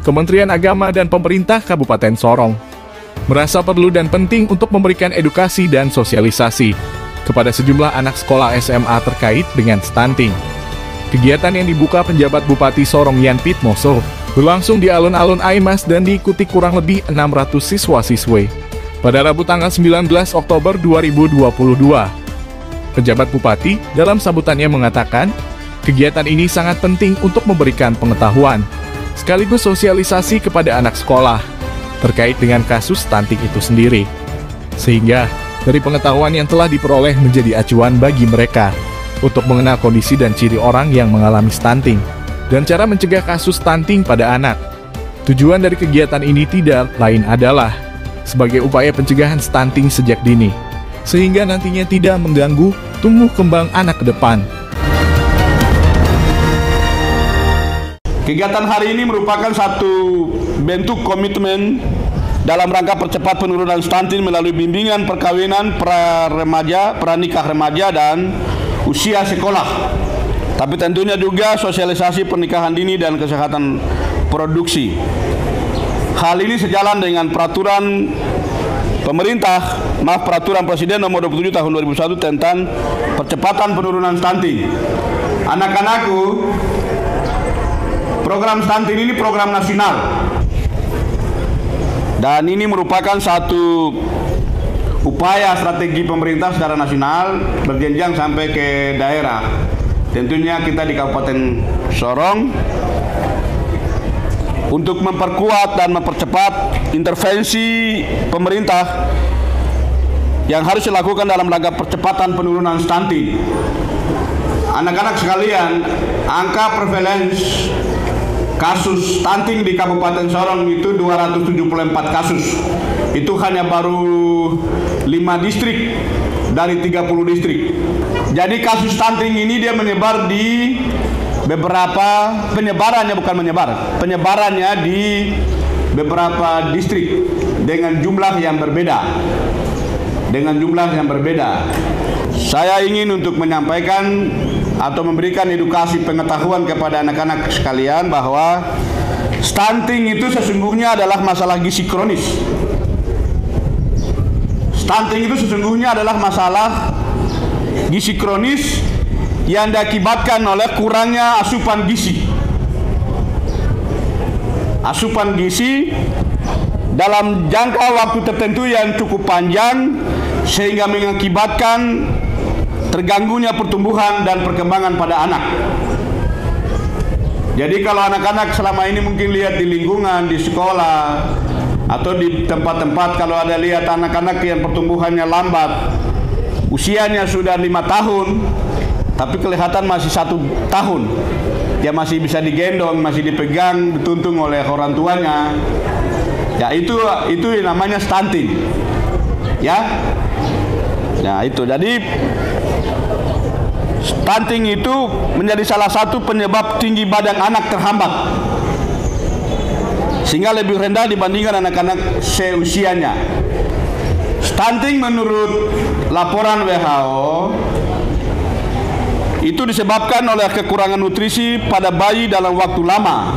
Kementerian Agama dan pemerintah Kabupaten Sorong merasa perlu dan penting untuk memberikan edukasi dan sosialisasi kepada sejumlah anak sekolah SMA terkait dengan stunting. Kegiatan yang dibuka penjabat Bupati Sorong Yan Pitmoso berlangsung di alun-alun Aimas dan diikuti kurang lebih 600 siswa-siswi pada Rabu tanggal 19 Oktober 2022. Penjabat Bupati dalam sambutannya mengatakan, kegiatan ini sangat penting untuk memberikan pengetahuan sekaligus sosialisasi kepada anak sekolah terkait dengan kasus stunting itu sendiri. Sehingga dari pengetahuan yang telah diperoleh menjadi acuan bagi mereka untuk mengenal kondisi dan ciri orang yang mengalami stunting dan cara mencegah kasus stunting pada anak. Tujuan dari kegiatan ini tidak lain adalah sebagai upaya pencegahan stunting sejak dini, sehingga nantinya tidak mengganggu tumbuh kembang anak ke depan. Kegiatan hari ini merupakan satu bentuk komitmen dalam rangka percepat penurunan stunting melalui bimbingan perkawinan pra-remaja, pranikah remaja dan usia sekolah. Tapi tentunya juga sosialisasi pernikahan dini dan kesehatan produksi. Hal ini sejalan dengan peraturan peraturan Presiden nomor 27 tahun 2001 tentang percepatan penurunan stunting. Anak-anakku, program stunting ini program nasional. Dan ini merupakan satu upaya strategi pemerintah secara nasional berjenjang sampai ke daerah. Tentunya kita di Kabupaten Sorong untuk memperkuat dan mempercepat intervensi pemerintah yang harus dilakukan dalam rangka percepatan penurunan stunting. Anak-anak sekalian, angka prevalence kasus stunting di Kabupaten Sorong itu 274 kasus. Itu hanya baru 5 distrik dari 30 distrik. Jadi kasus stunting ini dia menyebar di beberapa, penyebarannya di beberapa distrik dengan jumlah yang berbeda. Saya ingin untuk menyampaikan atau memberikan edukasi pengetahuan kepada anak-anak sekalian bahwa stunting itu sesungguhnya adalah masalah gizi kronis. Stunting itu sesungguhnya adalah masalah gizi kronis yang diakibatkan oleh kurangnya asupan gizi. Asupan gizi dalam jangka waktu tertentu yang cukup panjang sehingga mengakibatkan terganggunya pertumbuhan dan perkembangan pada anak. Jadi kalau anak-anak selama ini mungkin lihat di lingkungan, di sekolah, atau di tempat-tempat kalau ada lihat anak-anak yang pertumbuhannya lambat, usianya sudah 5 tahun, tapi kelihatan masih 1 tahun. Dia masih bisa digendong, masih dipegang, dituntung oleh orang tuanya. Ya itu namanya stunting. Ya. Nah itu, jadi stunting itu menjadi salah satu penyebab tinggi badan anak terhambat sehingga lebih rendah dibandingkan anak-anak seusianya. Stunting menurut laporan WHO itu disebabkan oleh kekurangan nutrisi pada bayi dalam waktu lama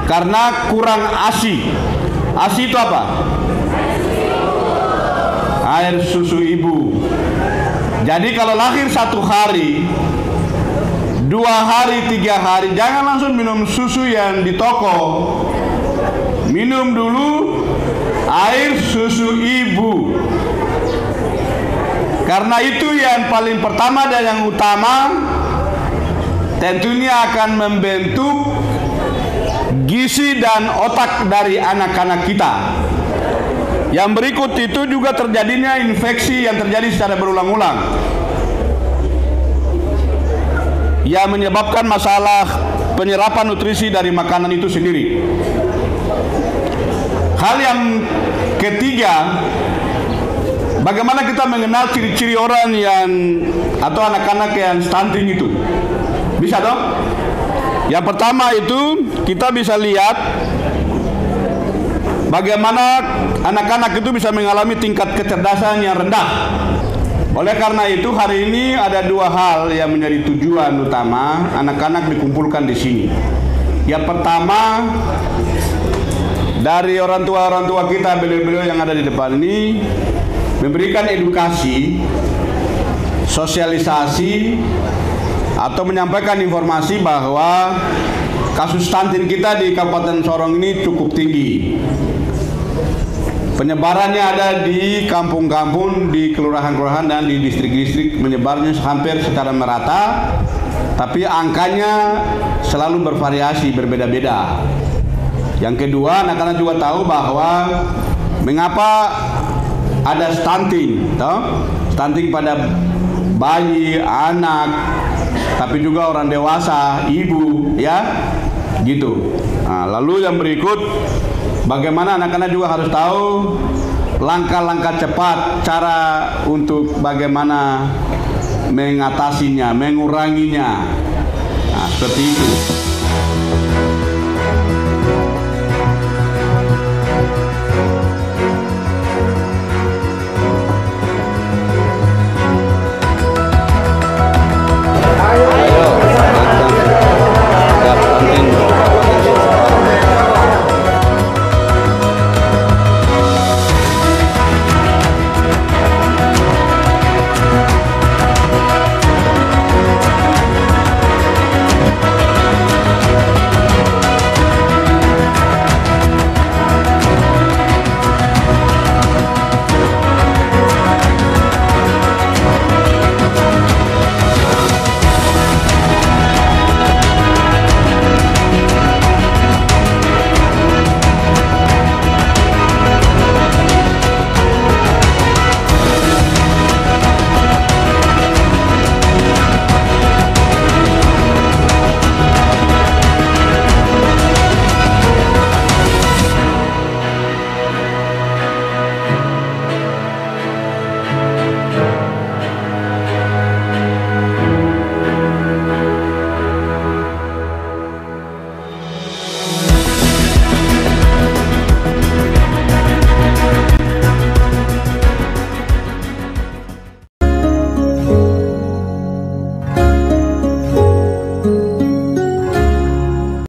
karena kurang ASI. ASI itu apa? Air susu ibu. Jadi kalau lahir 1 hari, 2 hari, 3 hari, jangan langsung minum susu yang di toko. Minum dulu air susu ibu. Karena itu yang paling pertama dan yang utama, tentunya akan membentuk gizi dan otak dari anak-anak kita. Yang berikut itu juga terjadinya infeksi yang terjadi secara berulang-ulang yang menyebabkan masalah penyerapan nutrisi dari makanan itu sendiri. Hal yang ketiga, bagaimana kita mengenal ciri-ciri orang yang atau anak-anak yang stunting itu? Bisa dong? Yang pertama itu kita bisa lihat bagaimana anak-anak itu bisa mengalami tingkat kecerdasan yang rendah. Oleh karena itu hari ini ada 2 hal yang menjadi tujuan utama anak-anak dikumpulkan di sini. Yang pertama, dari orang tua kita, beliau-beliau yang ada di depan ini, memberikan edukasi, sosialisasi, atau menyampaikan informasi bahwa kasus stunting kita di Kabupaten Sorong ini cukup tinggi. Penyebarannya ada di kampung-kampung, di kelurahan-kelurahan, dan di distrik-distrik, menyebarnya hampir secara merata, tapi angkanya selalu bervariasi, berbeda-beda. Yang kedua, anak-anak juga tahu bahwa mengapa ada stunting, stunting pada bayi, anak, tapi juga orang dewasa, ibu, ya, gitu. Nah, lalu yang berikut, bagaimana anak-anak juga harus tahu langkah-langkah cepat, cara untuk bagaimana mengatasinya, menguranginya. Nah, seperti itu.